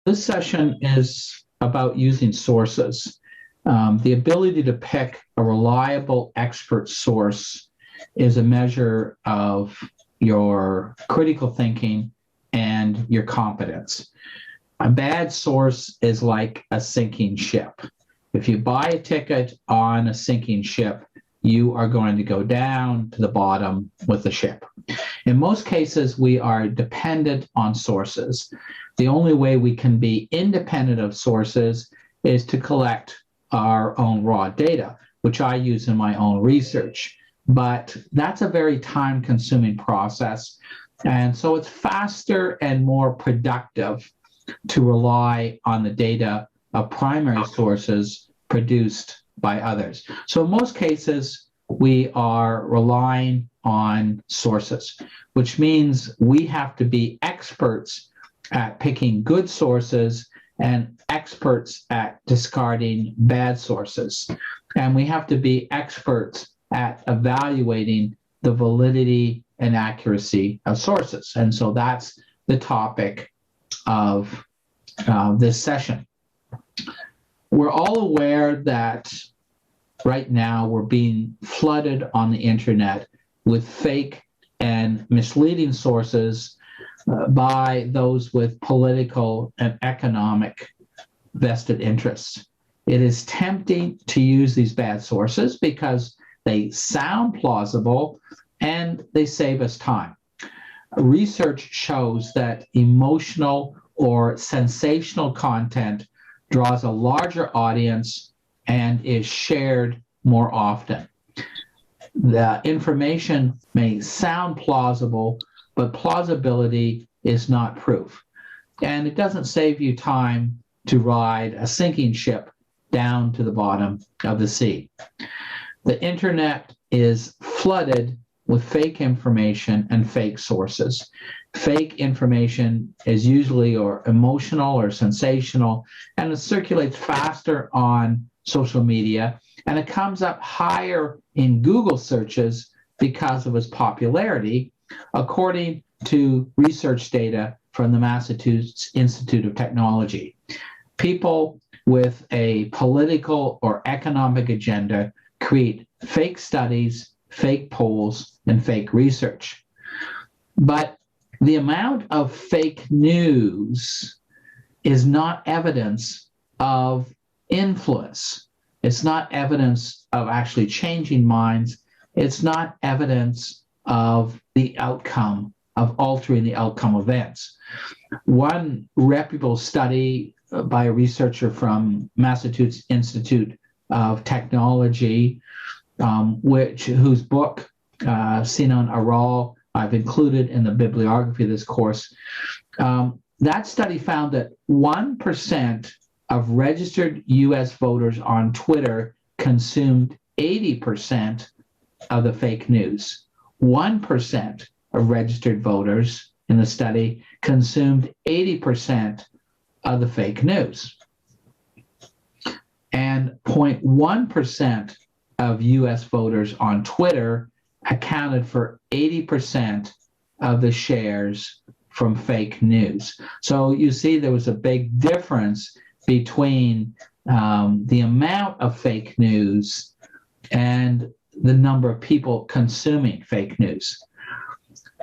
This session is about using sources. The ability to pick a reliable expert source is a measure of your critical thinking and your competence. A bad source is like a sinking ship. If you buy a ticket on a sinking ship, you are going to go down to the bottom with the ship. In most cases, we are dependent on sources. The only way we can be independent of sources is to collect our own raw data, which I use in my own research. But that's a very time-consuming process. And so it's faster and more productive to rely on the data of primary sources produced by others. So in most cases, we are relying on sources, which means we have to be experts at picking good sources and experts at discarding bad sources. And we have to be experts at evaluating the validity and accuracy of sources. And so that's the topic of this session. We're all aware that right now we're being flooded on the internet with fake and misleading sources by those with political and economic vested interests. It is tempting to use these bad sources because they sound plausible and they save us time. Research shows that emotional or sensational content draws a larger audience and is shared more often. The information may sound plausible, but plausibility is not proof. And it doesn't save you time to ride a sinking ship down to the bottom of the sea. The internet is flooded with fake information and fake sources. Fake information is usually or emotional or sensational, and it circulates faster on social media, and it comes up higher in Google searches because of its popularity, according to research data from the Massachusetts Institute of Technology. People with a political or economic agenda create fake studies, fake polls, and fake research. But the amount of fake news is not evidence of influence. It's not evidence of actually changing minds. It's not evidence of the outcome, of altering the outcome of events. One reputable study by a researcher from Massachusetts Institute of Technology, whose book, Sinan Aral, I've included in the bibliography of this course. That study found that 1% of registered US voters on Twitter consumed 80% of the fake news. 1% of registered voters in the study consumed 80% of the fake news. And 0.1% of US voters on Twitter accounted for 80% of the shares from fake news. So you see there was a big difference between the amount of fake news and the number of people consuming fake news.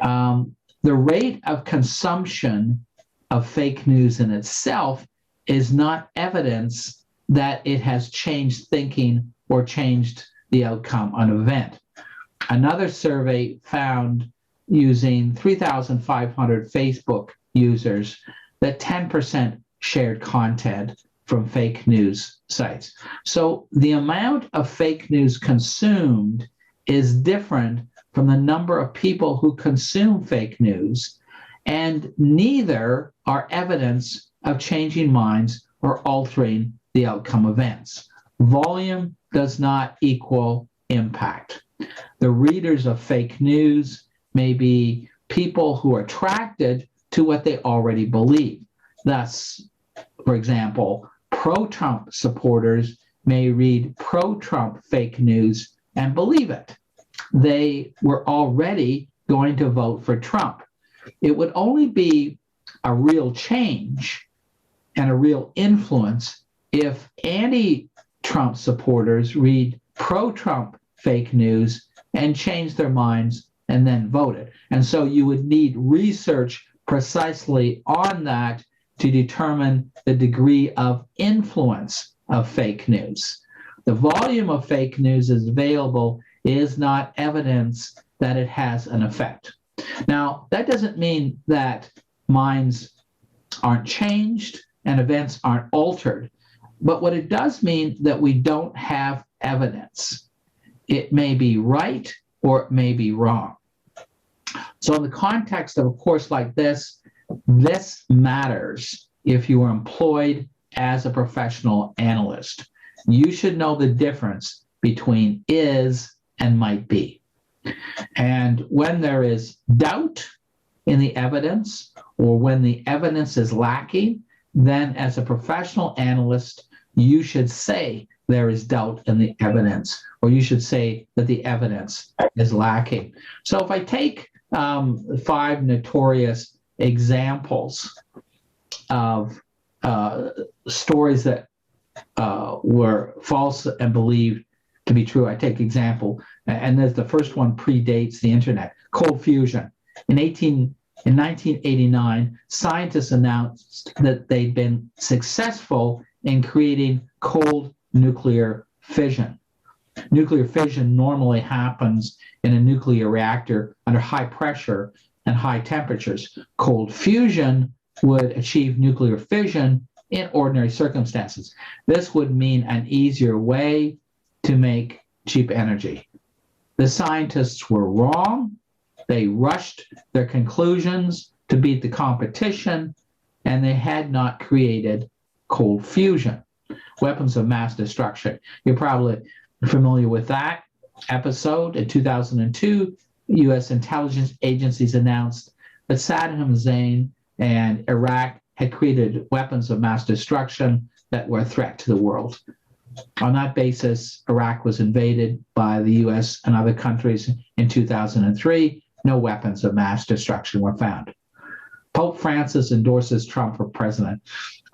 The rate of consumption of fake news in itself is not evidence that it has changed thinking or changed the outcome of an event. Another survey found, using 3,500 Facebook users, that 10% shared content from fake news sites. So the amount of fake news consumed is different from the number of people who consume fake news, and neither are evidence of changing minds or altering the outcome of events. Volume does not equal impact. The readers of fake news may be people who are attracted to what they already believe. Thus, for example, pro-Trump supporters may read pro-Trump fake news and believe it. They were already going to vote for Trump. It would only be a real change and a real influence if anti-Trump supporters read pro-Trump fake news and change their minds and then vote it. And so you would need research precisely on that to determine the degree of influence of fake news. The volume of fake news is available is not evidence that it has an effect. Now, that doesn't mean that minds aren't changed and events aren't altered, but what it does mean that we don't have evidence. It may be right or it may be wrong. So in the context of a course like this matters if you are employed as a professional analyst. You should know the difference between is and might be. And when there is doubt in the evidence, or when the evidence is lacking, then as a professional analyst, you should say there is doubt in the evidence, or you should say that the evidence is lacking. So if I take 5 notorious examples of stories that were false and believed to be true, I take example, and there's the first one predates the internet, cold fusion. In 1989, scientists announced that they'd been successful in creating cold nuclear fission. Nuclear fission normally happens in a nuclear reactor under high pressure and high temperatures. Cold fusion would achieve nuclear fission in ordinary circumstances. This would mean an easier way to make cheap energy. The scientists were wrong. They rushed their conclusions to beat the competition, and they had not created cold fusion, weapons of mass destruction. You're probably familiar with that episode. In 2002, U.S. intelligence agencies announced that Saddam Hussein and Iraq had created weapons of mass destruction that were a threat to the world. On that basis, Iraq was invaded by the U.S. and other countries in 2003. No weapons of mass destruction were found. Pope Francis endorses Trump for president.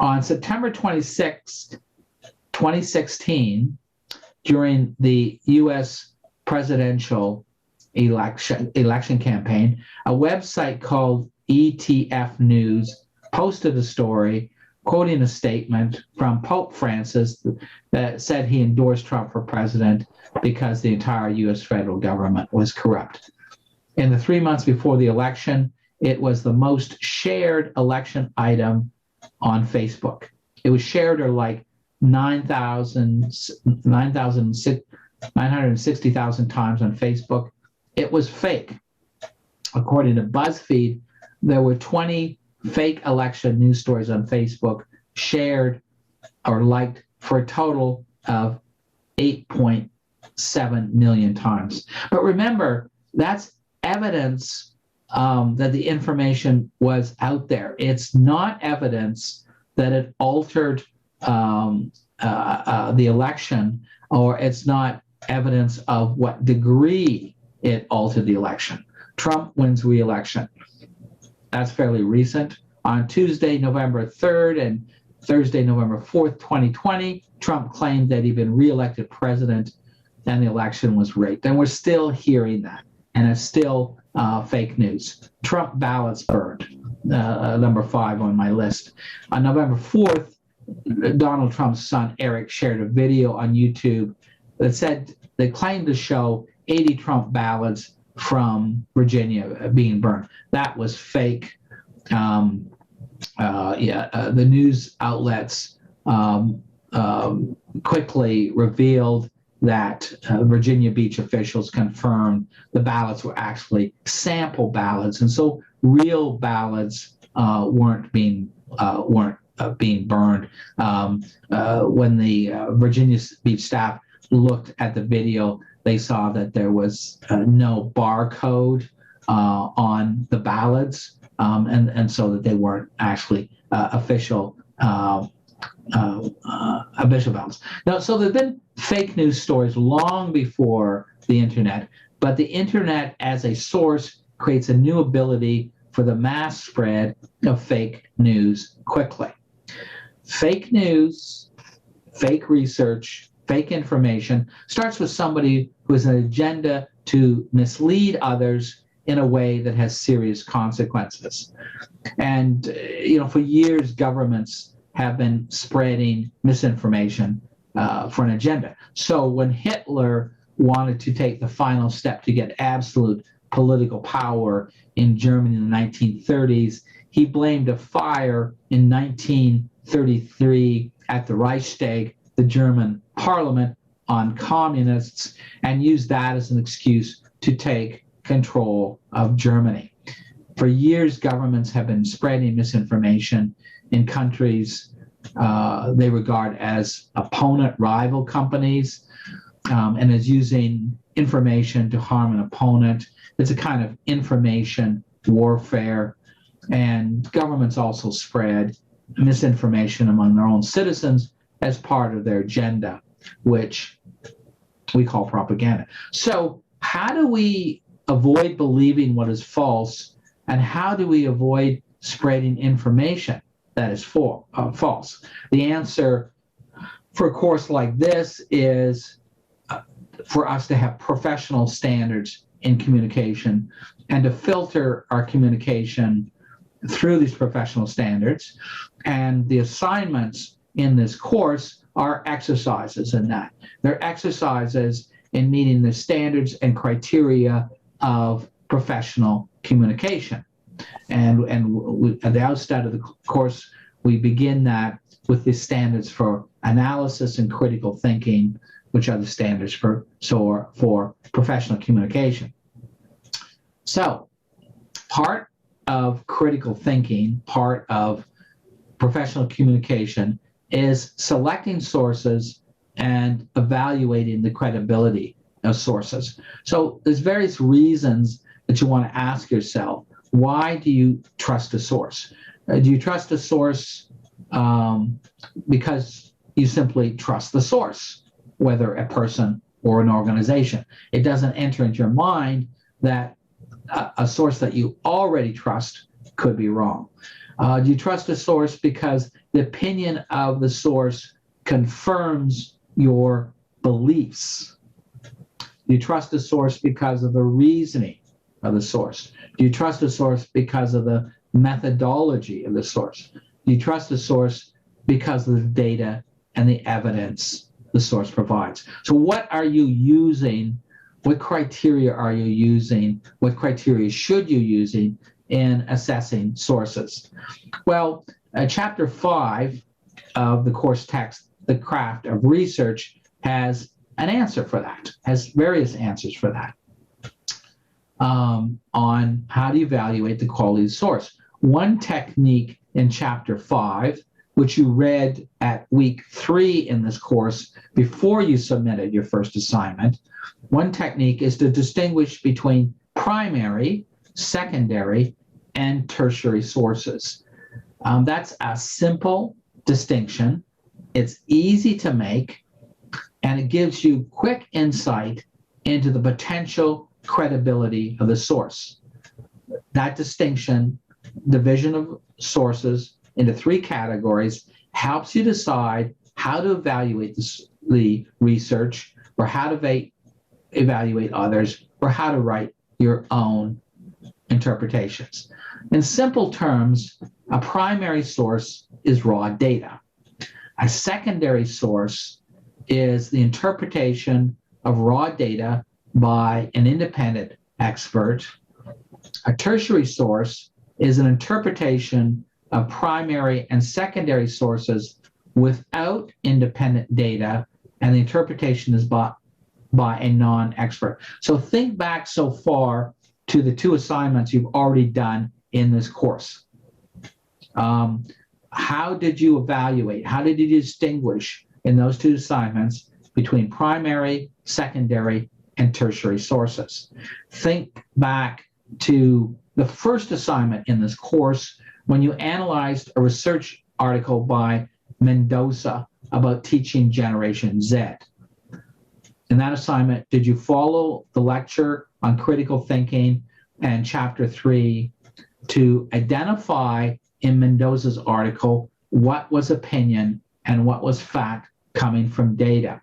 On September 26, 2016, during the U.S. presidential election campaign, a website called ETF News posted a story quoting a statement from Pope Francis that said he endorsed Trump for president because the entire U.S. federal government was corrupt. In the 3 months before the election, it was the most shared election item on Facebook. It was shared like 960,000 times on Facebook. It was fake. According to BuzzFeed, there were 20 fake election news stories on Facebook shared or liked for a total of 8.7 million times. But remember, that's evidence that the information was out there. It's not evidence that it altered the election, or it's not evidence of what degree it altered the election. Trump wins re-election. That's fairly recent. On Tuesday, November 3rd and Thursday, November 4th, 2020, Trump claimed that he'd been re-elected president and the election was rigged. And we're still hearing that. And it's still fake news. Trump ballots burned, number 5 on my list. On November 4th, Donald Trump's son, Eric, shared a video on YouTube that said they claimed to show 80 Trump ballots from Virginia being burned. That was fake. The news outlets quickly revealed that Virginia Beach officials confirmed the ballots were actually sample ballots, and so real ballots weren't being burned. When the Virginia Beach staff looked at the video, they saw that there was no barcode on the ballots, and so that they weren't actually official ballots. Now, so there've been fake news stories long before the internet, but the internet as a source creates a new ability for the mass spread of fake news quickly. fake news, fake research, fake information starts with somebody who has an agenda to mislead others in a way that has serious consequences. And, for years, governments have been spreading misinformation for an agenda. So when Hitler wanted to take the final step to get absolute political power in Germany in the 1930s, he blamed a fire in 1933 at the Reichstag, the German parliament, on communists, and used that as an excuse to take control of Germany. For years, governments have been spreading misinformation in countries they regard as opponent rival companies, and as using information to harm an opponent. It's a kind of information warfare. And governments also spread misinformation among their own citizens as part of their agenda, which we call propaganda. So how do we avoid believing what is false, and how do we avoid spreading information that is false? The answer for a course like this is for us to have professional standards in communication and to filter our communication through these professional standards. And the assignments in this course are exercises in that. They're exercises in meeting the standards and criteria of professional communication. And at the outset of the course, we begin that with the standards for analysis and critical thinking, which are the standards for professional communication. So part of critical thinking, part of professional communication, is selecting sources and evaluating the credibility of sources. So there's various reasons that you want to ask yourself, why do you trust a source? Do you trust a source because you simply trust the source, whether a person or an organization? It doesn't enter into your mind that a source that you already trust could be wrong. Do you trust a source because the opinion of the source confirms your beliefs? Do you trust a source because of the reasoning of the source? Do you trust a source because of the methodology of the source? Do you trust a source because of the data and the evidence the source provides? So what are you using? What criteria are you using? What criteria should you using in assessing sources? Well, chapter 5 of the course text, The Craft of Research, has an answer for that, has various answers for that, on how to evaluate the quality of the source. One technique in chapter 5, which you read at week 3 in this course before you submitted your first assignment, one technique is to distinguish between primary, secondary, and tertiary sources. That's a simple distinction. It's easy to make, and it gives you quick insight into the potential credibility of the source. That distinction, division of sources into 3 categories, helps you decide how to evaluate the research, or how to evaluate others, or how to write your own interpretations. In simple terms, a primary source is raw data. A secondary source is the interpretation of raw data by an independent expert. A tertiary source is an interpretation of primary and secondary sources without independent data, and the interpretation is by a non-expert. So think back so far to the 2 assignments you've already done in this course. How did you evaluate? How did you distinguish in those 2 assignments between primary, secondary, and tertiary sources? Think back to the first assignment in this course when you analyzed a research article by Mendoza about teaching Generation Z. In that assignment, did you follow the lecture on critical thinking and chapter 3 to identify in Mendoza's article what was opinion and what was fact coming from data?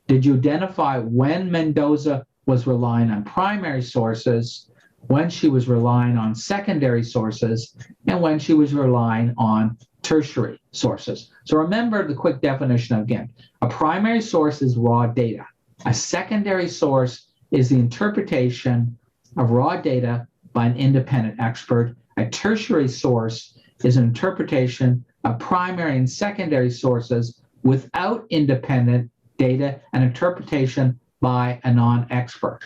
Did you identify when Mendoza was relying on primary sources, when she was relying on secondary sources, and when she was relying on tertiary sources? So remember the quick definition again. A primary source is raw data. A secondary source is the interpretation of raw data by an independent expert. A tertiary source is an interpretation of primary and secondary sources without independent data and interpretation by a non-expert.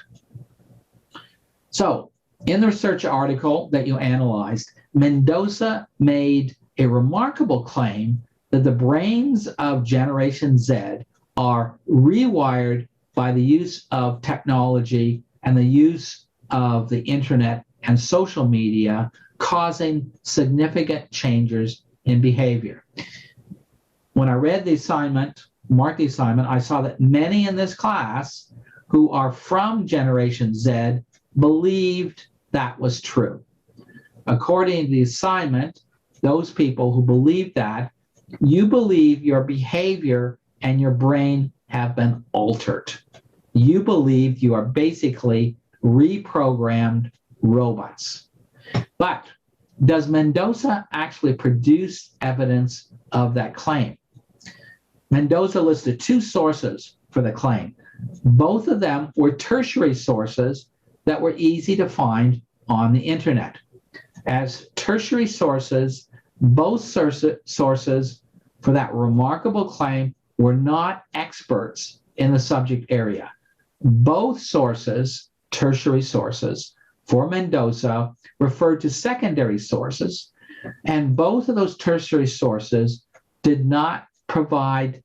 So in the research article that you analyzed, Mendoza made a remarkable claim that the brains of Generation Z are rewired by the use of technology and the use of the internet and social media, causing significant changes in behavior. When I read the assignment, marked the assignment, I saw that many in this class who are from Generation Z believed that was true. According to the assignment, those people who believe that, you believe your behavior and your brain have been altered. You believe you are basically reprogrammed robots. But does Mendoza actually produce evidence of that claim? Mendoza listed two sources for the claim. Both of them were tertiary sources that were easy to find on the internet. As tertiary sources, both sources for that remarkable claim were not experts in the subject area. Both sources, tertiary sources, for Mendoza referred to secondary sources, and both of those tertiary sources did not provide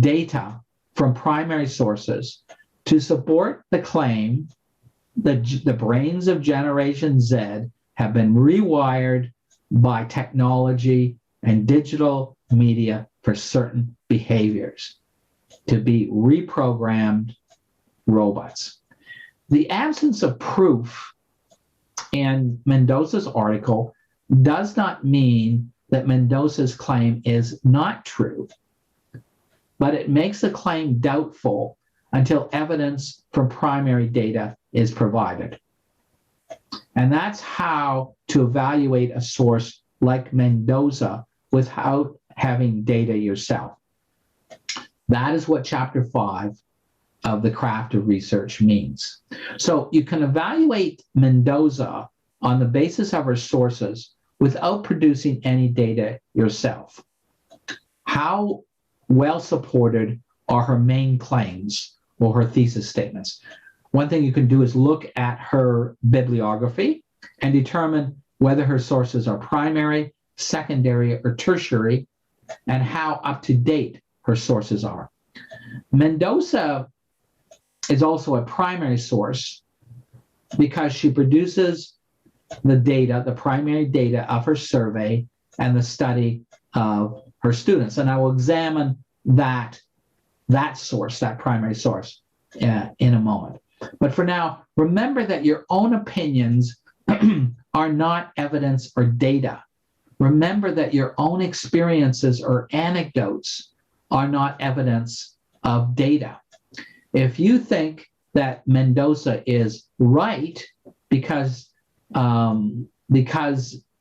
data from primary sources to support the claim that the brains of Generation Z have been rewired by technology and digital media for certain behaviors, to be reprogrammed robots. The absence of proof in Mendoza's article does not mean that Mendoza's claim is not true, but it makes the claim doubtful until evidence from primary data is provided. And that's how to evaluate a source like Mendoza without having data yourself. That is what Chapter 5 of the Craft of Research means. So you can evaluate Mendoza on the basis of her sources without producing any data yourself. How well supported are her main claims or her thesis statements? One thing you can do is look at her bibliography and determine whether her sources are primary, secondary, or tertiary, and how up to date her sources are. Mendoza is also a primary source because she produces the data, the primary data of her survey and the study of her students. And I will examine that source, that primary source, in a moment. But for now, remember that your own opinions are not evidence or data. Remember that your own experiences or anecdotes are not evidence of data. If you think that Mendoza is right because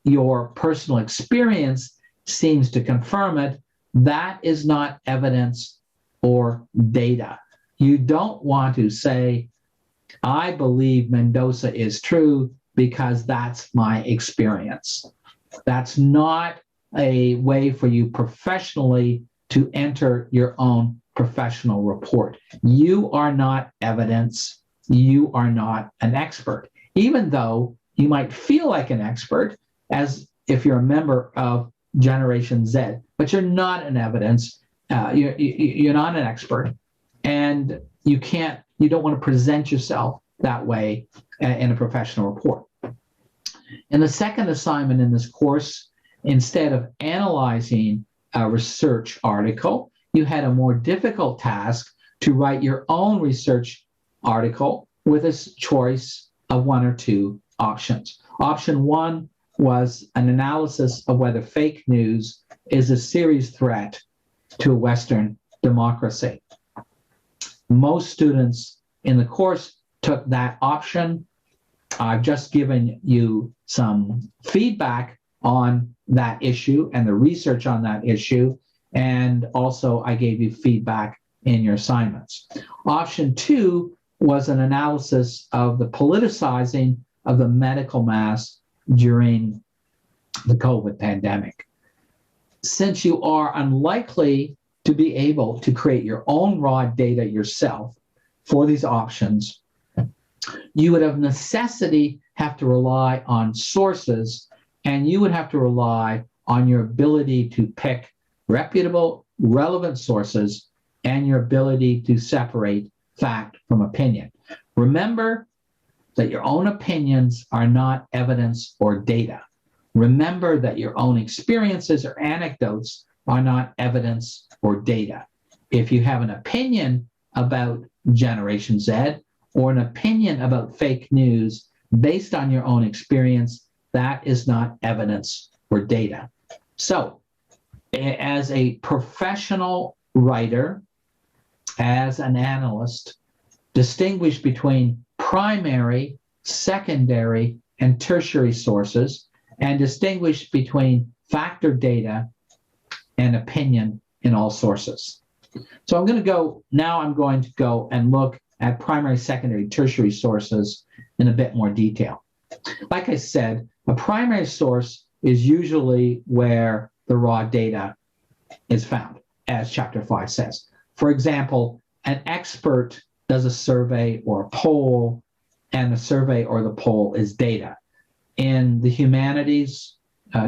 your personal experience seems to confirm it, that is not evidence or data. You don't want to say, I believe Mendoza is true because that's my experience. That's not a way for you professionally to enter your own professional report. You are not evidence. You are not an expert, even though you might feel like an expert as if you're a member of Generation Z, but you're not an evidence. You're not an expert, and you don't want to present yourself that way in a professional report. In the second assignment in this course, instead of analyzing a research article, you had a more difficult task to write your own research article with a choice of one or two options. Option one was an analysis of whether fake news is a serious threat to a Western democracy. Most students in the course took that option. I've just given you some feedback on that issue and the research on that issue, and also I gave you feedback in your assignments. Option 2 was an analysis of the politicizing of the medical mass during the COVID pandemic. Since you are unlikely to be able to create your own raw data yourself for these options, you would of necessity have to rely on sources, and you would have to rely on your ability to pick reputable, relevant sources and your ability to separate fact from opinion. Remember that your own opinions are not evidence or data. Remember that your own experiences or anecdotes are not evidence or data. If you have an opinion about Generation Z or an opinion about fake news based on your own experience, that is not evidence or data. So, as a professional writer, as an analyst, distinguish between primary, secondary, and tertiary sources, and distinguish between fact or data and opinion in all sources. So I'm going to go and look at primary, secondary, tertiary sources in a bit more detail. Like I said, a primary source is usually where the raw data is found, as Chapter 5 says. For example, an expert does a survey or a poll, and the survey or the poll is data. In the humanities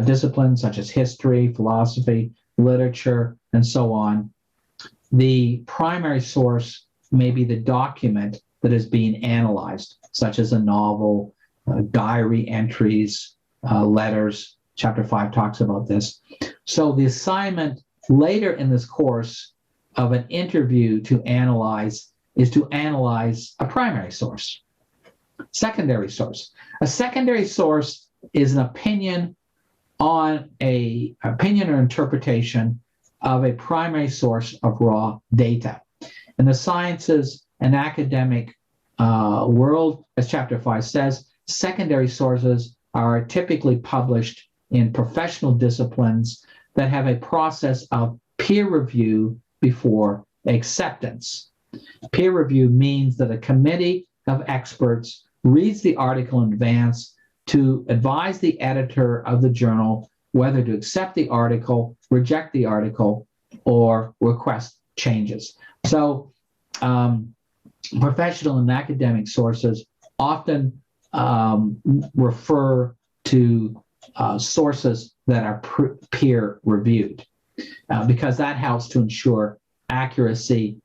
disciplines such as history, philosophy, literature, and so on, the primary source may be the document that is being analyzed, such as a novel, diary entries, letters. Chapter 5 talks about this. So the assignment later in this course of an interview to analyze is to analyze a primary source. Secondary source. A secondary source is an opinion on an opinion or interpretation of a primary source of raw data. In the sciences and academic world, as Chapter 5 says, secondary sources are typically published in professional disciplines that have a process of peer review before acceptance. Peer review means that a committee of experts reads the article in advance to advise the editor of the journal whether to accept the article, reject the article, or request changes. So professional and academic sources often refer to sources that are peer reviewed because that helps to ensure accuracy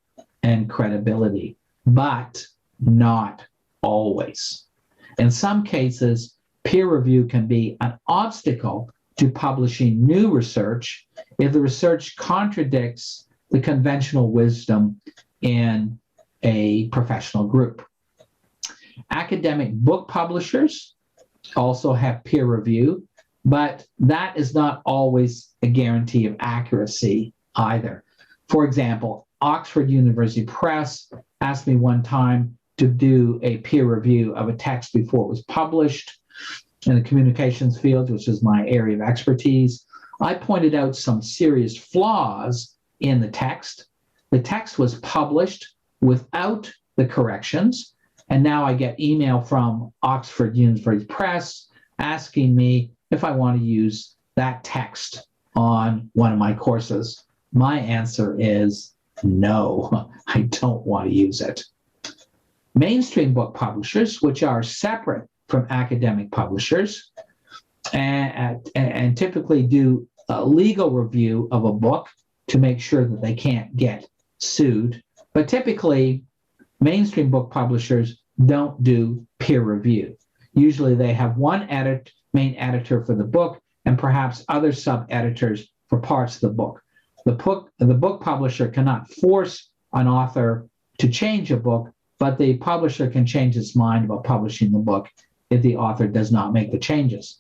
and credibility, but not always. In some cases, peer review can be an obstacle to publishing new research if the research contradicts the conventional wisdom in a professional group. Academic book publishers also have peer review, but that is not always a guarantee of accuracy either. For example, Oxford University Press asked me one time to do a peer review of a text before it was published in the communications field, which is my area of expertise. I pointed out some serious flaws in the text. The text was published without the corrections, and now I get email from Oxford University Press asking me if I want to use that text on one of my courses. My answer is no, I don't want to use it. Mainstream book publishers, which are separate from academic publishers, and typically do a legal review of a book to make sure that they can't get sued. But typically, mainstream book publishers don't do peer review. Usually they have one main editor for the book and perhaps other sub-editors for parts of the book. The book publisher cannot force an author to change a book, but the publisher can change its mind about publishing the book if the author does not make the changes.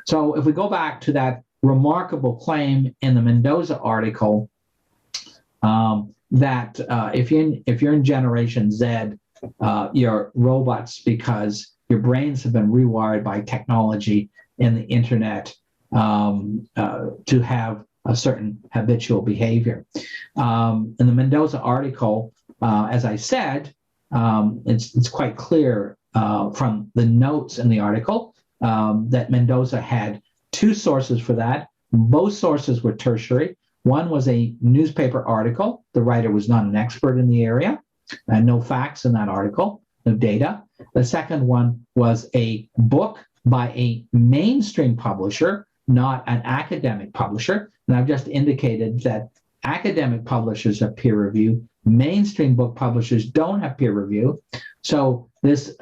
So if we go back to that remarkable claim in the Mendoza article, that if you're in Generation Z, you're robots because your brains have been rewired by technology and the internet to have a certain habitual behavior. In the Mendoza article, as I said, it's quite clear from the notes in the article that Mendoza had two sources for that. Both sources were tertiary. One was a newspaper article. The writer was not an expert in the area, and no facts in that article, no data. The second one was a book by a mainstream publisher, not an academic publisher. And I've just indicated that academic publishers have peer review. Mainstream book publishers don't have peer review. So this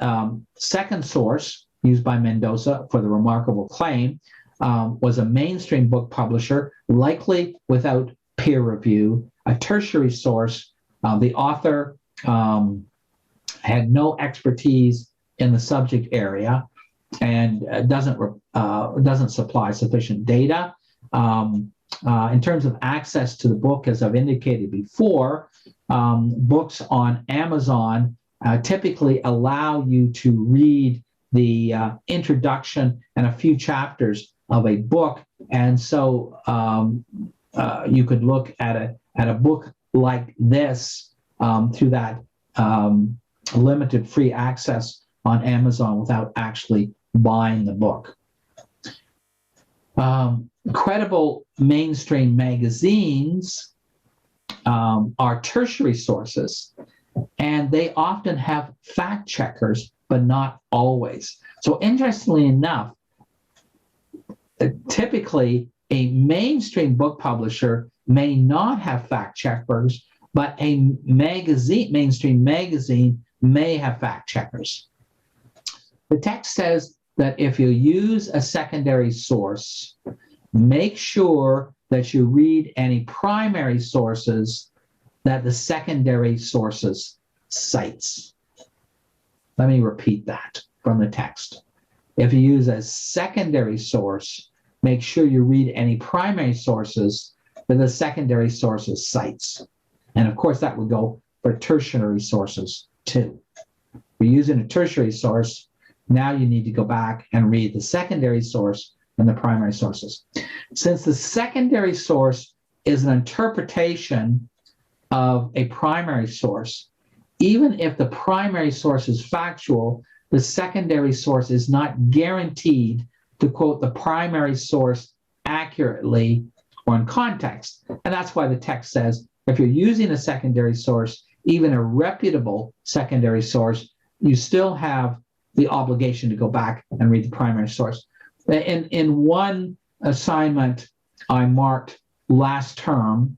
second source used by Mendoza for the remarkable claim was a mainstream book publisher, likely without peer review, a tertiary source. The author had no expertise in the subject area and doesn't supply sufficient data. In terms of access to the book, as I've indicated before, books on Amazon typically allow you to read the introduction and a few chapters of a book, and so you could look at a book like this through that limited free access on Amazon without actually buying the book. Credible mainstream magazines are tertiary sources, and they often have fact checkers, but not always. So interestingly enough, typically a mainstream book publisher may not have fact checkers, but a mainstream magazine may have fact checkers. The text says that if you use a secondary source, make sure that you read any primary sources that the secondary sources cites. Let me repeat that from the text. If you use a secondary source, make sure you read any primary sources that the secondary sources cites. And of course, that would go for tertiary sources too. If you're using a tertiary source, now you need to go back and read the secondary source and the primary sources. Since the secondary source is an interpretation of a primary source, even if the primary source is factual, the secondary source is not guaranteed to quote the primary source accurately or in context. And that's why the text says, if you're using a secondary source, even a reputable secondary source, you still have the obligation to go back and read the primary source. In one assignment I marked last term,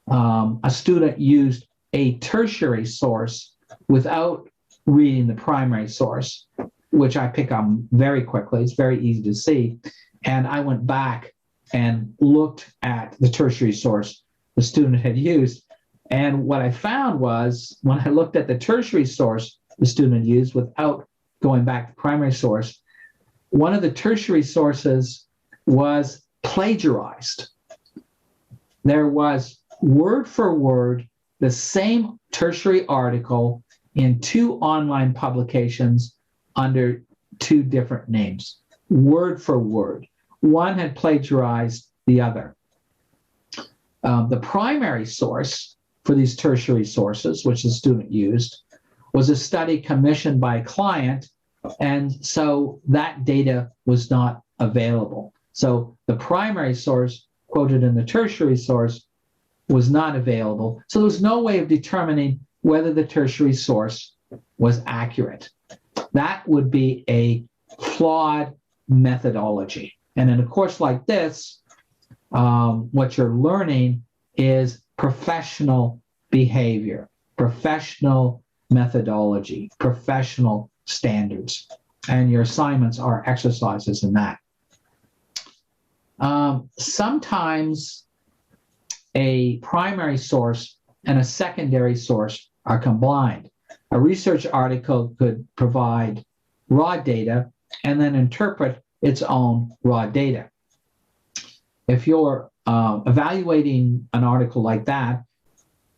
a student used a tertiary source without reading the primary source, which I pick up very quickly. It's very easy to see. And I went back and looked at the tertiary source the student had used. And what I found was when I looked at the tertiary source the student used without going back to the primary source, one of the tertiary sources was plagiarized. There was word for word the same tertiary article in two online publications under two different names, word for word. One had plagiarized the other. The primary source for these tertiary sources, which the student used, was a study commissioned by a client, and so that data was not available. So the primary source quoted in the tertiary source was not available. So there was no way of determining whether the tertiary source was accurate. That would be a flawed methodology. And in a course like this, what you're learning is professional behavior, professional methodology, professional standards. And your assignments are exercises in that. Sometimes a primary source and a secondary source are combined. A research article could provide raw data and then interpret its own raw data. If you're evaluating an article like that,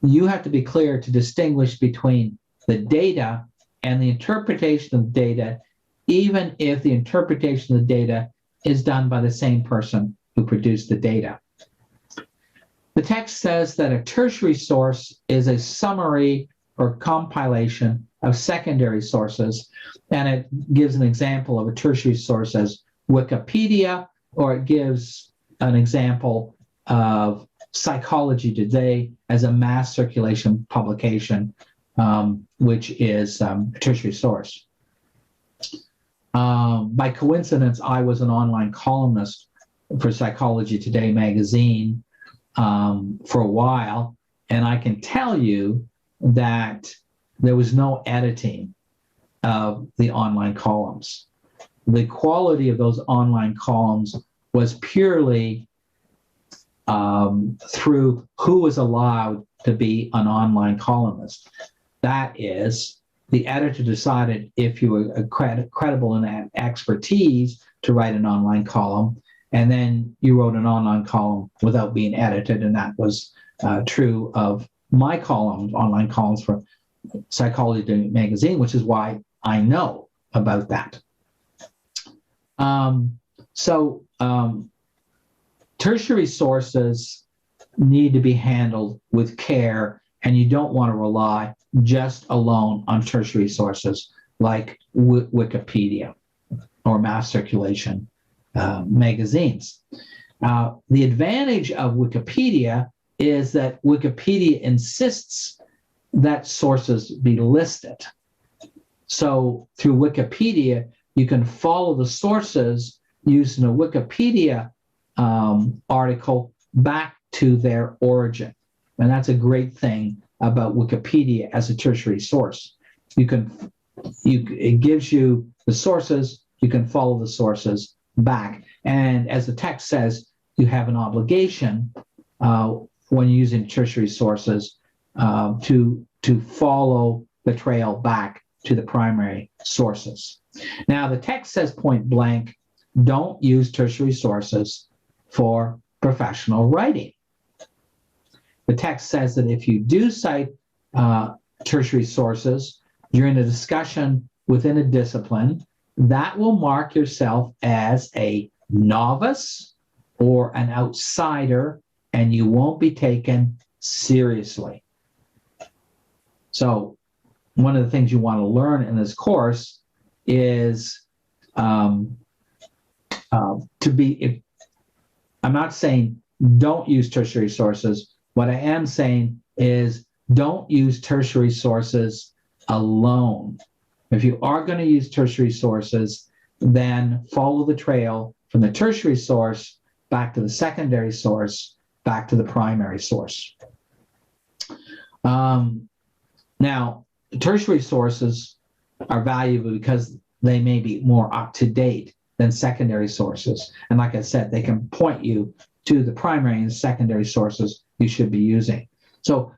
you have to be clear to distinguish between the data and the interpretation of the data, even if the interpretation of the data is done by the same person who produced the data. The text says that a tertiary source is a summary or compilation of secondary sources, and it gives an example of a tertiary source as Wikipedia, or it gives an example of Psychology Today as a mass circulation publication, which is a tertiary source. By coincidence, I was an online columnist for Psychology Today magazine for a while, and I can tell you that there was no editing of the online columns. The quality of those online columns was purely through who was allowed to be an online columnist. That is, the editor decided if you were credible in expertise to write an online column, and then you wrote an online column without being edited, and that was true of my columns, online columns for Psychology Today magazine, which is why I know about that. Tertiary sources need to be handled with care, and you don't want to rely just alone on tertiary sources like Wikipedia or mass circulation magazines. The advantage of Wikipedia is that Wikipedia insists that sources be listed. So through Wikipedia, you can follow the sources used in a Wikipedia article back to their origin. And that's a great thing about Wikipedia as a tertiary source. It gives you the sources, you can follow the sources back. And as the text says, you have an obligation when using tertiary sources to follow the trail back to the primary sources. Now, the text says point blank, don't use tertiary sources for professional writing. The text says that if you do cite tertiary sources during a discussion within a discipline, that will mark yourself as a novice or an outsider, and you won't be taken seriously. So one of the things you want to learn in this course is I'm not saying don't use tertiary sources. What I am saying is don't use tertiary sources alone. If you are going to use tertiary sources, then follow the trail from the tertiary source back to the secondary source, back to the primary source. Now, tertiary sources are valuable because they may be more up-to-date than secondary sources. And like I said, they can point you to the primary and secondary sources you should be using. So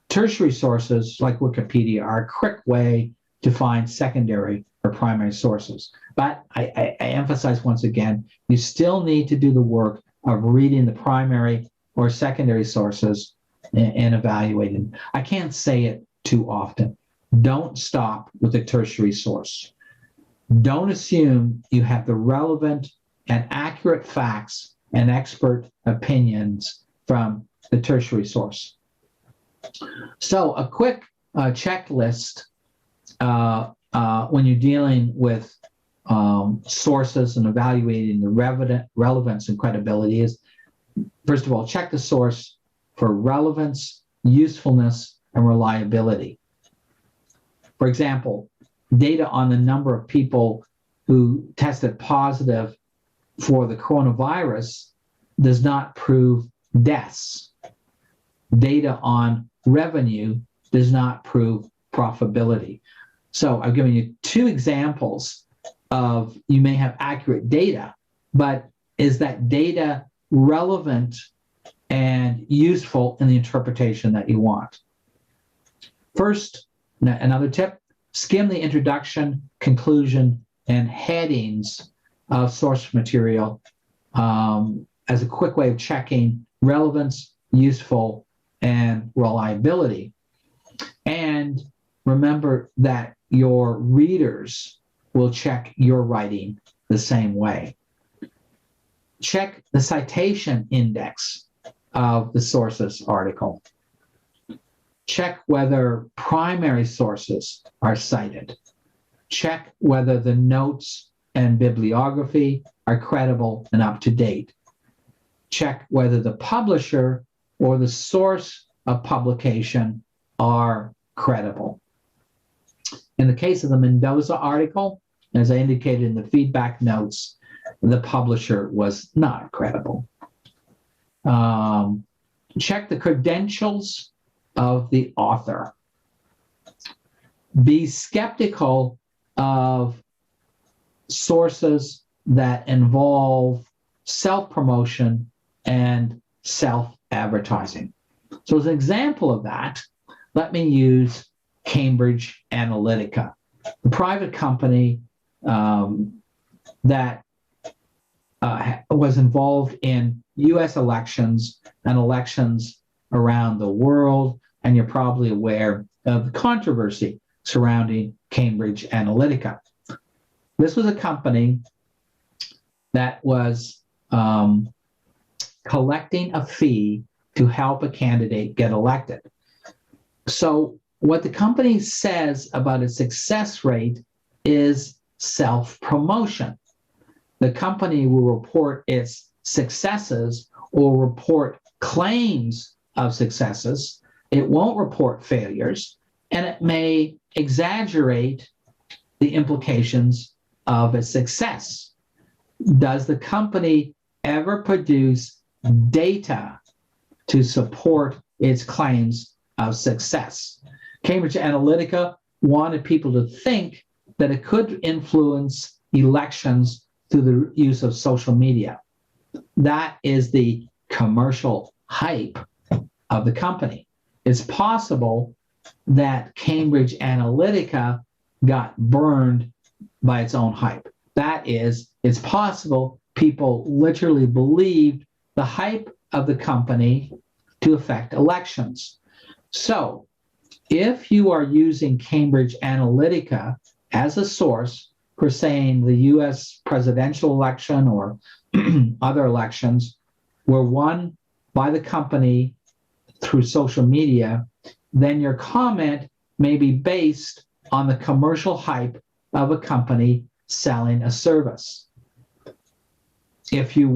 tertiary sources like Wikipedia are a quick way to find secondary or primary sources. But I emphasize once again, you still need to do the work of reading the primary or secondary sources and evaluating. I can't say it too often. Don't stop with the tertiary source. Don't assume you have the relevant and accurate facts and expert opinions from the tertiary source. So a quick checklist when you're dealing with sources and evaluating the relevance and credibility is, first of all, check the source for relevance, usefulness, and reliability. For example, data on the number of people who tested positive for the coronavirus does not prove deaths. Data on revenue does not prove profitability. So I've given you two examples of you may have accurate data, but is that data relevant and useful in the interpretation that you want? First, another tip, skim the introduction, conclusion, and headings of source material as a quick way of checking relevance, useful, and reliability. And remember that your readers will check your writing the same way. Check the citation index of the sources article. Check whether primary sources are cited. Check whether the notes and bibliography are credible and up to date. Check whether the publisher or the source of publication are credible. In the case of the Mendoza article, as I indicated in the feedback notes, the publisher was not credible. Check the credentials of the author. Be skeptical of sources that involve self-promotion and self-advertising. So as an example of that, let me use Cambridge Analytica, the private company that was involved in US elections and elections around the world, and you're probably aware of the controversy surrounding Cambridge Analytica. This was a company that was collecting a fee to help a candidate get elected. So what the company says about its success rate is self-promotion. The company will report its successes or report claims of successes. It won't report failures, and it may exaggerate the implications of a success. Does the company ever produce data to support its claims of success? Cambridge Analytica wanted people to think that it could influence elections through the use of social media. That is the commercial hype of the company. It's possible that Cambridge Analytica got burned by its own hype. That is, it's possible people literally believed the hype of the company to affect elections. So if you are using Cambridge Analytica as a source for saying the US presidential election or other elections were won by the company through social media, then your comment may be based on the commercial hype of a company selling a service. If you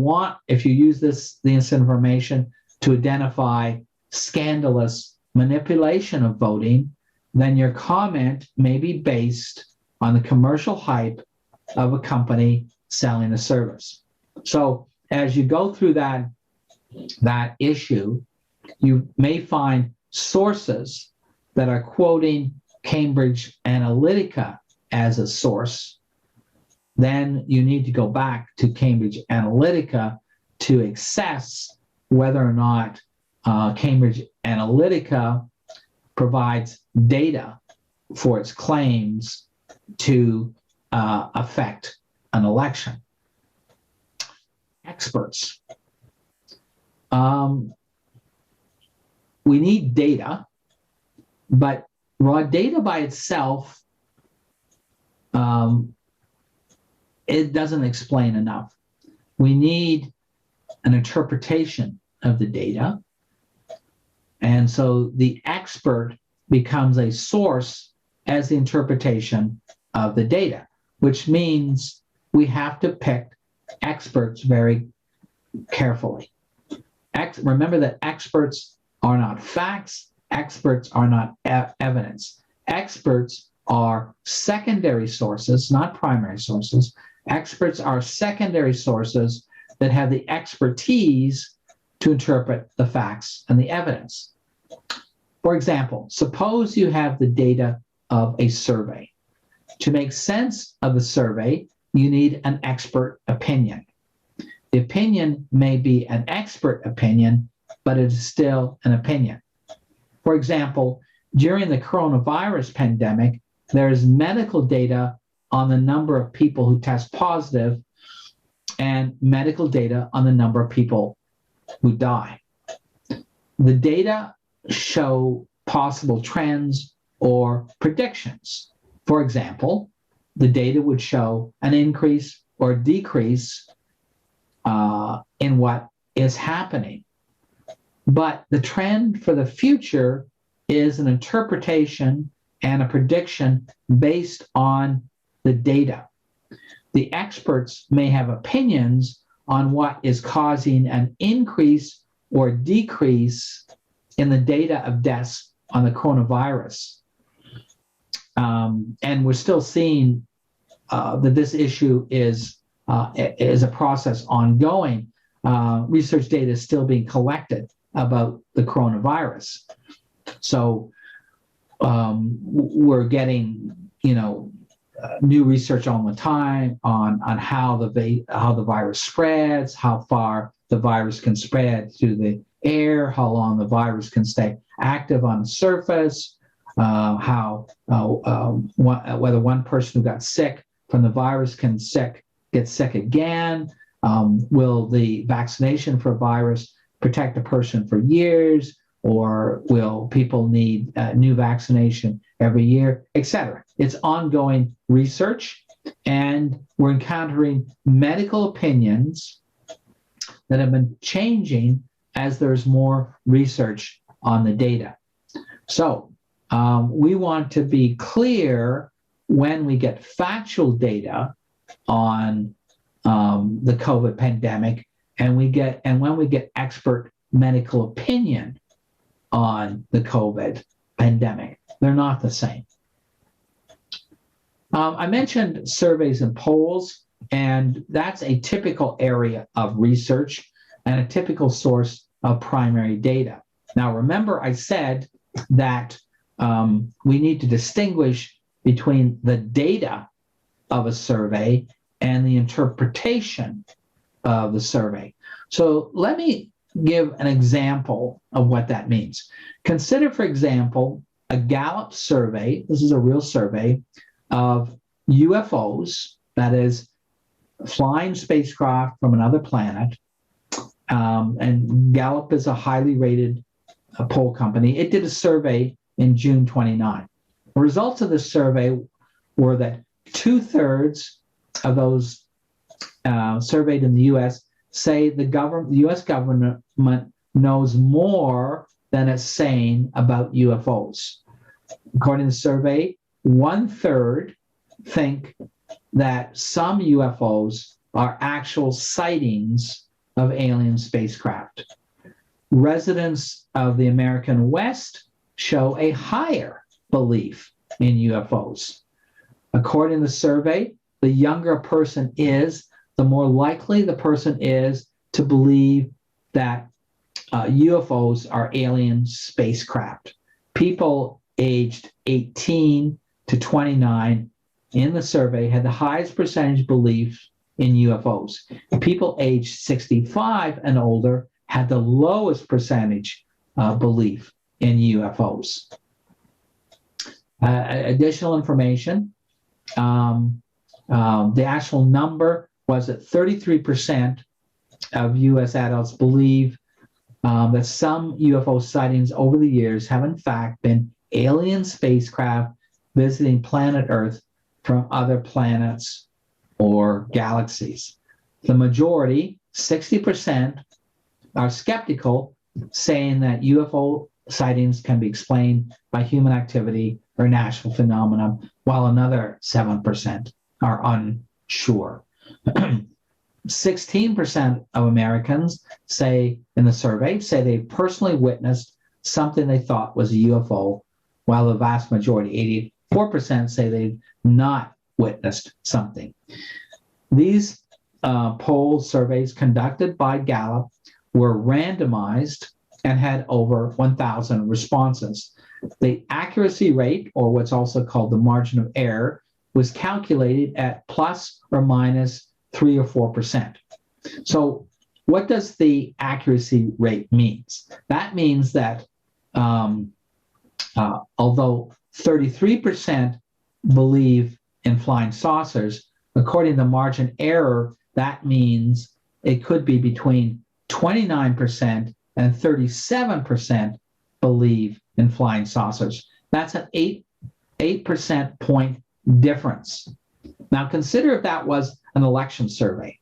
use this information to identify scandalous manipulation of voting, then your comment may be based on the commercial hype of a company selling a service. So as you go through that issue, you may find sources that are quoting Cambridge Analytica as a source. Then you need to go back to Cambridge Analytica to assess whether or not Cambridge Analytica provides data for its claims to affect an election. Experts. We need data, but raw data by itself, it doesn't explain enough. We need an interpretation of the data. And so the expert becomes a source as the interpretation of the data, which means we have to pick experts very carefully. Remember that experts are not facts, experts are not evidence. Experts are secondary sources, not primary sources. Experts are secondary sources that have the expertise to interpret the facts and the evidence. For example, suppose you have the data of a survey. To make sense of the survey, you need an expert opinion. The opinion may be an expert opinion, but it is still an opinion. For example, during the coronavirus pandemic, there is medical data on the number of people who test positive and medical data on the number of people who die. The data show possible trends or predictions. For example, the data would show an increase or decrease in what is happening. But the trend for the future is an interpretation and a prediction based on the data. The experts may have opinions on what is causing an increase or decrease in the data of deaths on the coronavirus. And we're still seeing that this issue is a process ongoing. Research data is still being collected about the coronavirus. So we're getting, new research all the time on how the virus spreads, how far the virus can spread through the air, how long the virus can stay active on the surface, whether one person who got sick from the virus can get sick again. Will the vaccination for a virus protect a person for years, or will people need new vaccination every year, etc.? It's ongoing research, and we're encountering medical opinions that have been changing as there's more research on the data. So we want to be clear when we get factual data on the COVID pandemic, and when we get expert medical opinion on the COVID pandemic. They're not the same. I mentioned surveys and polls, and that's a typical area of research and a typical source of primary data. Now, remember I said that we need to distinguish between the data of a survey and the interpretation of the survey. So let me give an example of what that means. Consider, for example, a Gallup survey. This is a real survey of UFOs, that is, flying spacecraft from another planet. And Gallup is a highly rated poll company. It did a survey in June 29. The results of this survey were that 2/3 of those surveyed in the U.S. say the U.S. government knows more than it's saying about UFOs. According to the survey, 1/3 think that some UFOs are actual sightings of alien spacecraft. Residents of the American West show a higher belief in UFOs. According to the survey, the younger a person is, the more likely the person is to believe that UFOs are alien spacecraft. People aged 18 to 29 in the survey had the highest percentage belief in UFOs. People aged 65 and older had the lowest percentage belief in UFOs. Additional information, the actual number was that 33% of U.S. adults believe that some UFO sightings over the years have in fact been alien spacecraft visiting planet Earth from other planets or galaxies. The majority, 60%, are skeptical, saying that UFO sightings can be explained by human activity or natural phenomena, while another 7% are unsure. 16% of Americans say in the survey they personally witnessed something they thought was a UFO, while the vast majority, 84%, say they've not witnessed something. These poll surveys conducted by Gallup were randomized and had over 1,000 responses. The accuracy rate, or what's also called the margin of error, was calculated at plus or minus 3 or 4%. So what does the accuracy rate mean? That means that although 33% believe in flying saucers, according to the margin error, that means it could be between 29% and 37% believe in flying saucers. That's an 8% point difference. Now consider if that was an election survey.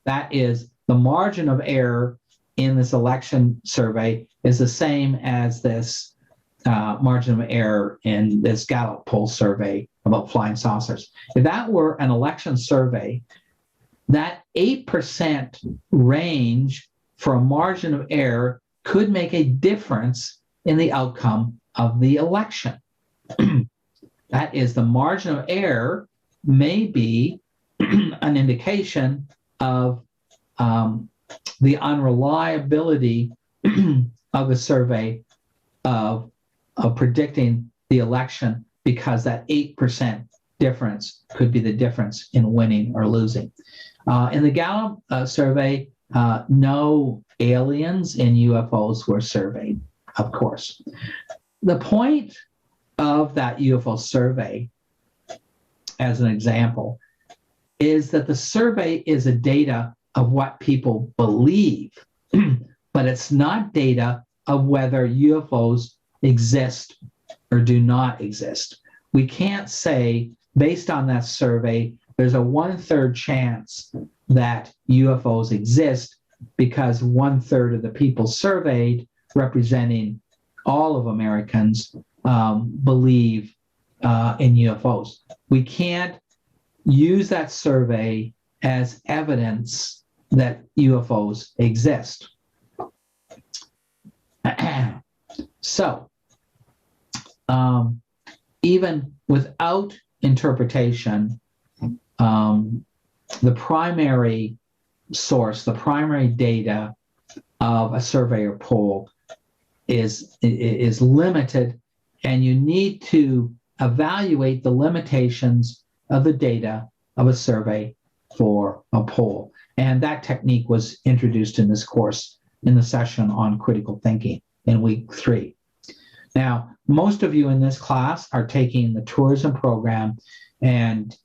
That is, the margin of error in this election survey is the same as this margin of error in this Gallup poll survey about flying saucers. If that were an election survey, that 8% range for a margin of error could make a difference in the outcome of the election. That is, the margin of error may be an indication of the unreliability of the survey of predicting the election, because that 8% difference could be the difference in winning or losing. In the Gallup survey, no aliens and UFOs were surveyed, of course. The point of that UFO survey, as an example, is that the survey is a data of what people believe, but it's not data of whether UFOs exist or do not exist. We can't say, based on that survey, there's a 1/3 chance that UFOs exist because 1/3 of the people surveyed, representing all of Americans, believe in UFOs. We can't use that survey as evidence that UFOs exist. So, even without interpretation, the primary source, the primary data of a survey or poll is limited, and you need to evaluate the limitations of the data of a survey for a poll. And that technique was introduced in this course in the session on critical thinking in week 3. Now, most of you in this class are taking the tourism program, and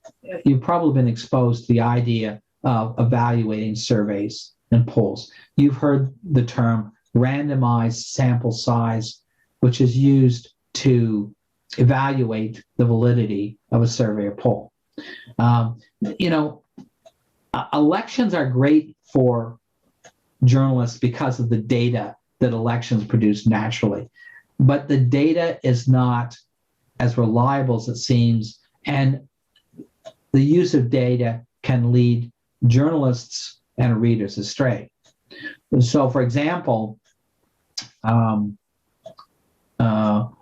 you've probably been exposed to the idea of evaluating surveys and polls. You've heard the term randomized sample size, which is used to evaluate the validity of a survey or poll. Elections are great for journalists because of the data that elections produce naturally. But the data is not as reliable as it seems, and the use of data can lead journalists and readers astray. So, for example, on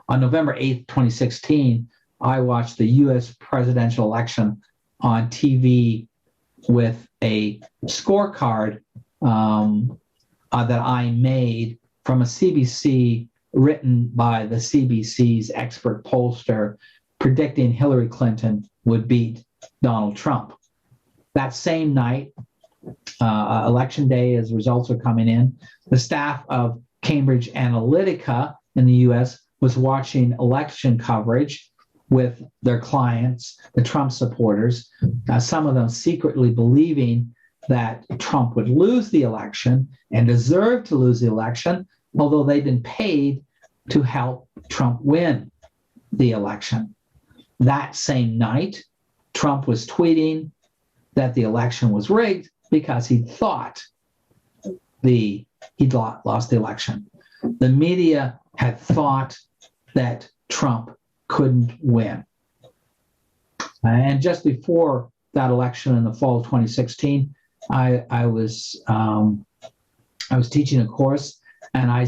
November 8th, 2016, I watched the US presidential election on TV with a scorecard that I made from a CBC, written by the CBC's expert pollster, predicting Hillary Clinton would beat Donald Trump. That same night, election day, as results are coming in, the staff of Cambridge Analytica in the US was watching election coverage with their clients, the Trump supporters, some of them secretly believing that Trump would lose the election and deserve to lose the election, although they'd been paid to help Trump win the election. That same night, Trump was tweeting that the election was rigged because he thought he'd lost the election. The media had thought that Trump couldn't win. And just before that election in the fall of 2016, I was teaching a course, and I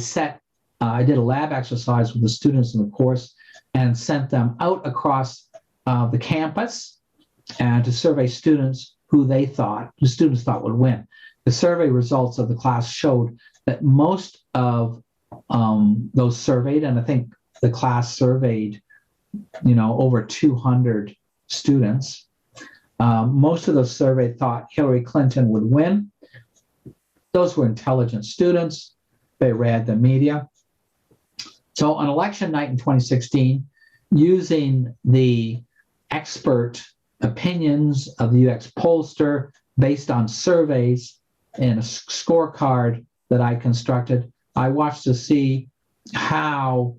did a lab exercise with the students in the course and sent them out across the campus and to survey students who the students thought would win. The survey results of the class showed that most of those surveyed, and I think the class surveyed, over 200 students. Most of those surveyed thought Hillary Clinton would win. Those were intelligent students. They read the media. So on election night in 2016, using the expert opinions of the UX pollster based on surveys and a scorecard that I constructed. I watched to see how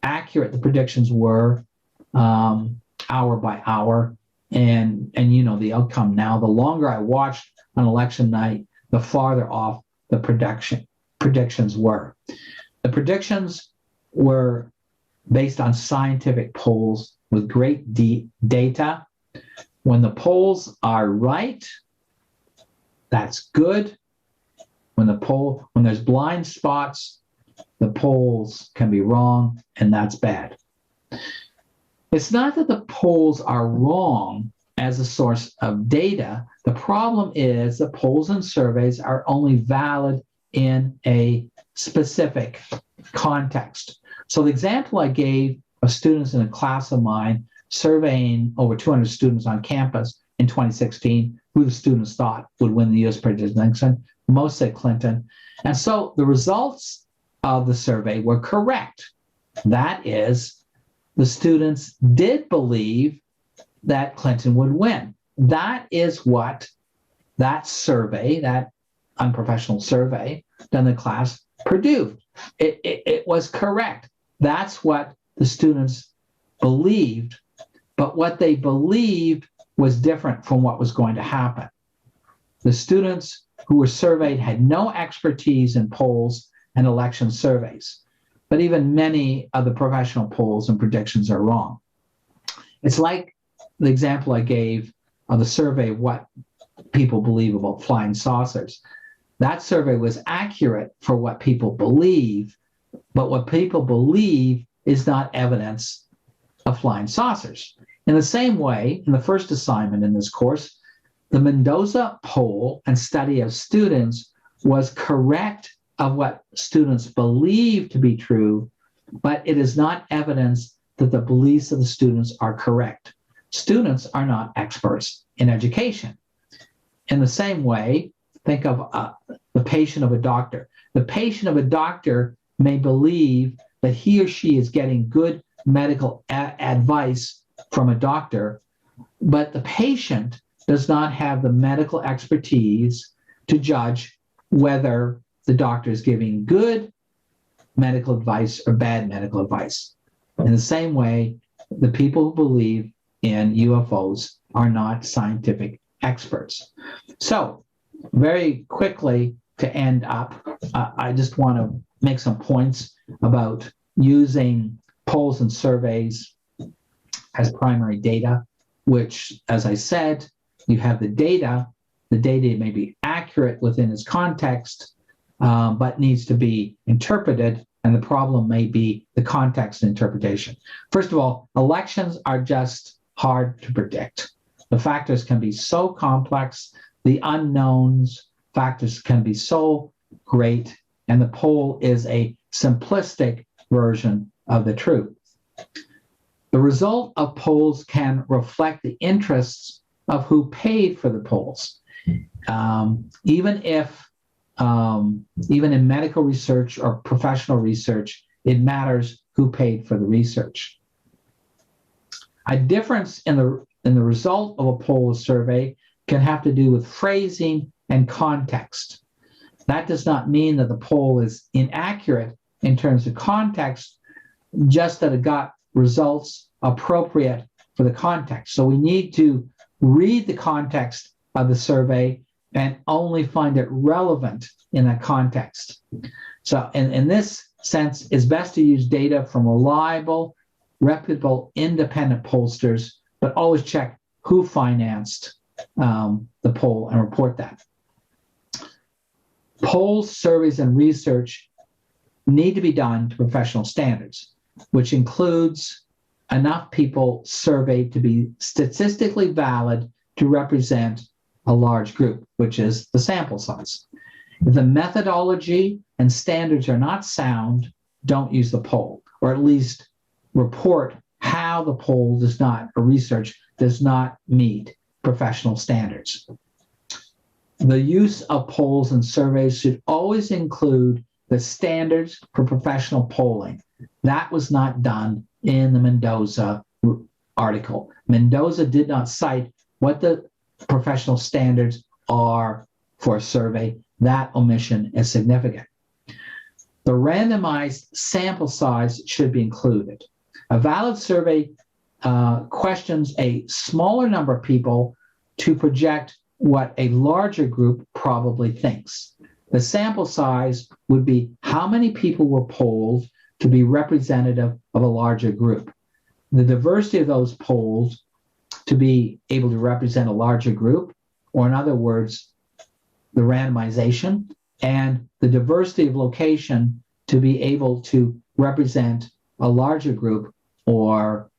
accurate the predictions were hour by hour, and you know the outcome now. The longer I watched on election night, the farther off the predictions were. The predictions were based on scientific polls with great data. When the polls are right, that's good. When there's blind spots, the polls can be wrong, and that's bad. It's not that the polls are wrong as a source of data. The problem is that polls and surveys are only valid in a specific context. So the example I gave of students in a class of mine surveying over 200 students on campus in 2016, who the students thought would win the U.S. presidency, most said Clinton. And so the results of the survey were correct. That is, the students did believe that Clinton would win. That is what that survey, that unprofessional survey done in the class, produced. It was correct. That's what the students believed, but what they believed was different from what was going to happen. The students who were surveyed had no expertise in polls and election surveys, but even many of the professional polls and predictions are wrong. It's like the example I gave of the survey of what people believe about flying saucers. That survey was accurate for what people believe, but what people believe is not evidence of flying saucers. In the same way, in the first assignment in this course, the Mendoza poll and study of students was correct of what students believe to be true, but it is not evidence that the beliefs of the students are correct. Students are not experts in education. In the same way, think of the patient of a doctor. The patient of a doctor may believe that he or she is getting good medical advice from a doctor, but the patient does not have the medical expertise to judge whether the doctor is giving good medical advice or bad medical advice. In the same way, the people who believe in UFOs are not scientific experts. So, very quickly to end up, I just want to make some points about using polls and surveys as primary data, which, as I said, you have the data may be accurate within its context, but needs to be interpreted, and the problem may be the context and interpretation. First of all, elections are just hard to predict. The factors can be so complex, the unknowns factors can be so great, and the poll is a simplistic version of the truth. The result of polls can reflect the interests of who paid for the polls. Even in medical research or professional research, it matters who paid for the research. A difference in the result of a poll or survey can have to do with phrasing and context. That does not mean that the poll is inaccurate in terms of context, just that it got results appropriate for the context. So we need to read the context of the survey and only find it relevant in that context. So in this sense, it's best to use data from reliable, reputable, independent pollsters, but always check who financed the poll and report that. Polls, surveys, and research need to be done to professional standards, which includes enough people surveyed to be statistically valid to represent a large group, which is the sample size. If the methodology and standards are not sound, don't use the poll, or at least report how the poll does not, or research does not meet professional standards. The use of polls and surveys should always include the standards for professional polling. That was not done in the Mendoza article. Mendoza did not cite what the professional standards are for a survey. That omission is significant. The randomized sample size should be included. A valid survey questions a smaller number of people to project what a larger group probably thinks. The sample size would be how many people were polled to be representative of a larger group. The diversity of those polled to be able to represent a larger group, or in other words, the randomization, and the diversity of location to be able to represent a larger group, or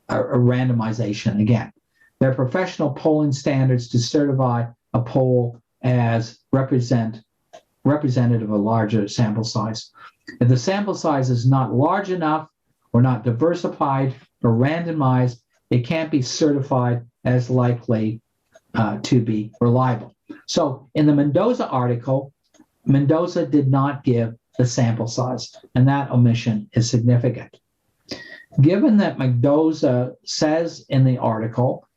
a randomization again. There are professional polling standards to certify a poll as representative of a larger sample size. If the sample size is not large enough or not diversified or randomized, it can't be certified as likely to be reliable. So in the Mendoza article, Mendoza did not give the sample size, and that omission is significant. Given that Mendoza says in the article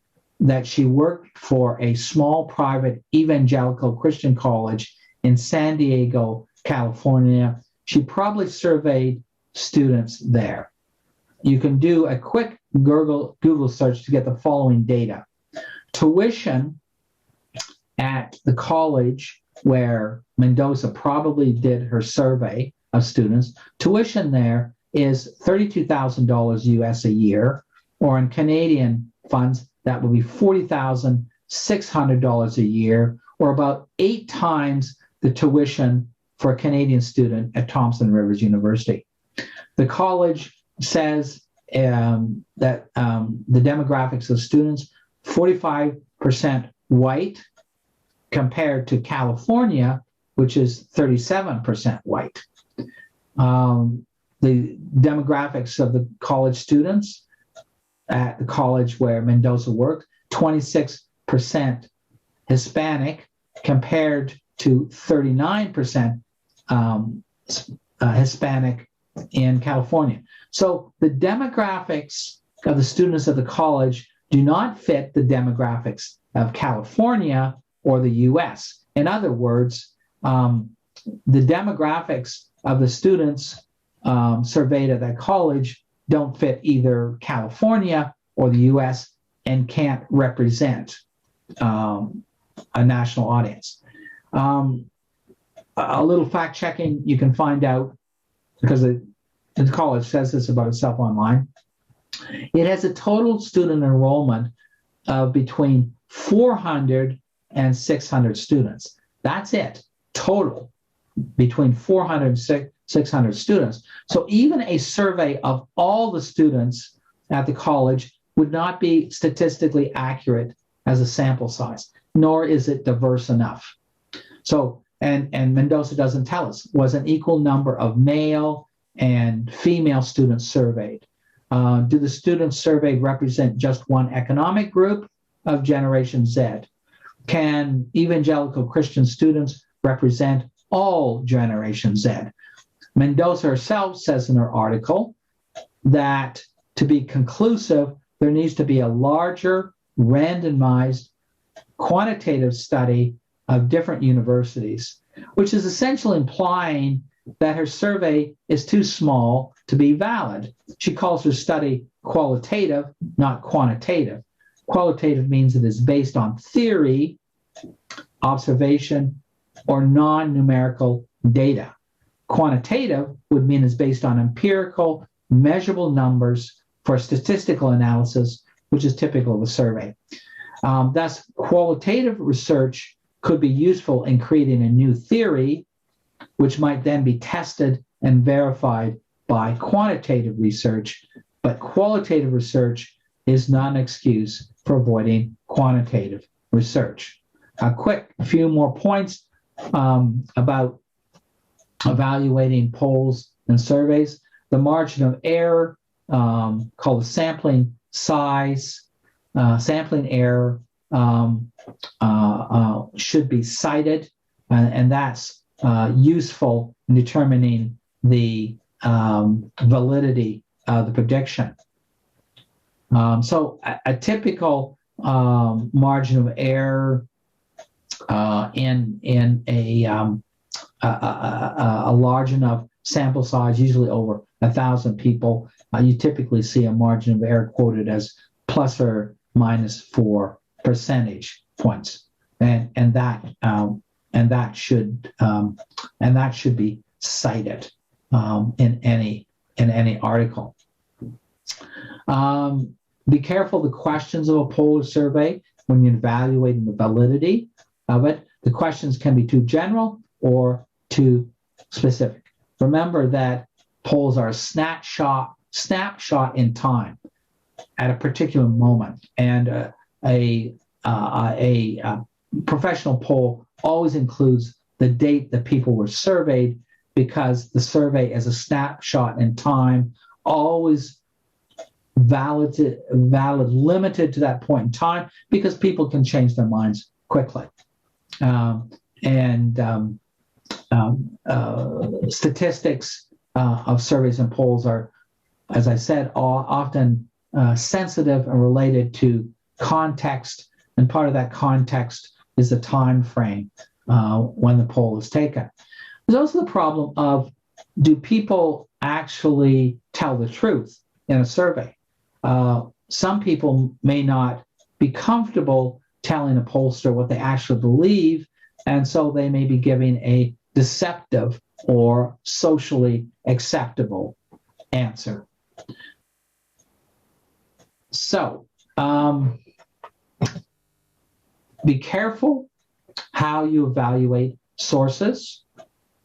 that she worked for a small private evangelical Christian college in San Diego, California, she probably surveyed students there. You can do a quick Google search to get the following data. Tuition at the college where Mendoza probably did her survey of students, tuition there is $32,000 US a year, or in Canadian funds, that would be $40,600 a year, or about 8 times the tuition for a Canadian student at Thompson Rivers University. The college says that the demographics of students, 45% white, compared to California, which is 37% white. The demographics of the college students at the college where Mendoza worked, 26% Hispanic compared to 39% Hispanic in California. So the demographics of the students of the college do not fit the demographics of California or the US. In other words, the demographics of the students surveyed at that college don't fit either California or the US and can't represent a national audience. A little fact checking you can find out, because the college says this about itself online. It has a total student enrollment of between 400 and 600 students. That's it, total, between 400 and 600 students. So even a survey of all the students at the college would not be statistically accurate as a sample size, nor is it diverse enough. So, and Mendoza doesn't tell us, was an equal number of male and female students surveyed? Do the students surveyed represent just one economic group of Generation Z? Can evangelical Christian students represent all Generation Z? Mendoza herself says in her article that to be conclusive, there needs to be a larger, randomized, quantitative study of different universities, which is essentially implying that her survey is too small to be valid. She calls her study qualitative, not quantitative. Qualitative means it is based on theory, observation, or non-numerical data. Quantitative would mean it's based on empirical, measurable numbers for statistical analysis, which is typical of a survey. Thus, qualitative research could be useful in creating a new theory, which might then be tested and verified by quantitative research, but qualitative research is not an excuse for avoiding quantitative research. A quick few more points about evaluating polls and surveys. The margin of error, called the sampling size, sampling error, should be cited, and that's useful in determining the validity of the prediction. So a typical margin of error in a large enough sample size, usually over 1,000 people, you typically see a margin of error quoted as plus or minus 4 percentage points, and that should be cited in any article. Be careful the questions of a poll or survey when you're evaluating the validity of it. The questions can be too general or too specific. Remember that polls are a snapshot in time at a particular moment, and a professional poll always includes the date that people were surveyed, because the survey is a snapshot in time, always valid, limited to that point in time, because people can change their minds quickly. Statistics of surveys and polls are, as I said, often sensitive and related to context, and part of that context is the time frame when the poll is taken. There's also the problem of, do people actually tell the truth in a survey? Some people may not be comfortable telling a pollster what they actually believe, and so they may be giving a deceptive or socially acceptable answer. So be careful how you evaluate sources.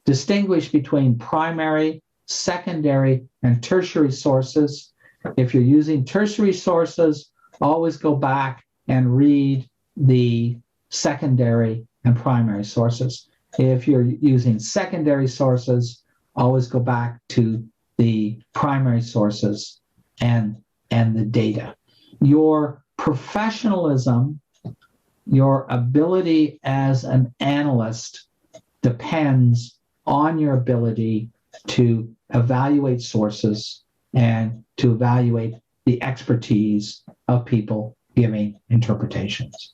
Distinguish between primary, secondary, and tertiary sources. If you're using tertiary sources, always go back and read the secondary and primary sources. If you're using secondary sources, always go back to the primary sources and the data. Your professionalism, your ability as an analyst, depends on your ability to evaluate sources and to evaluate the expertise of people giving interpretations.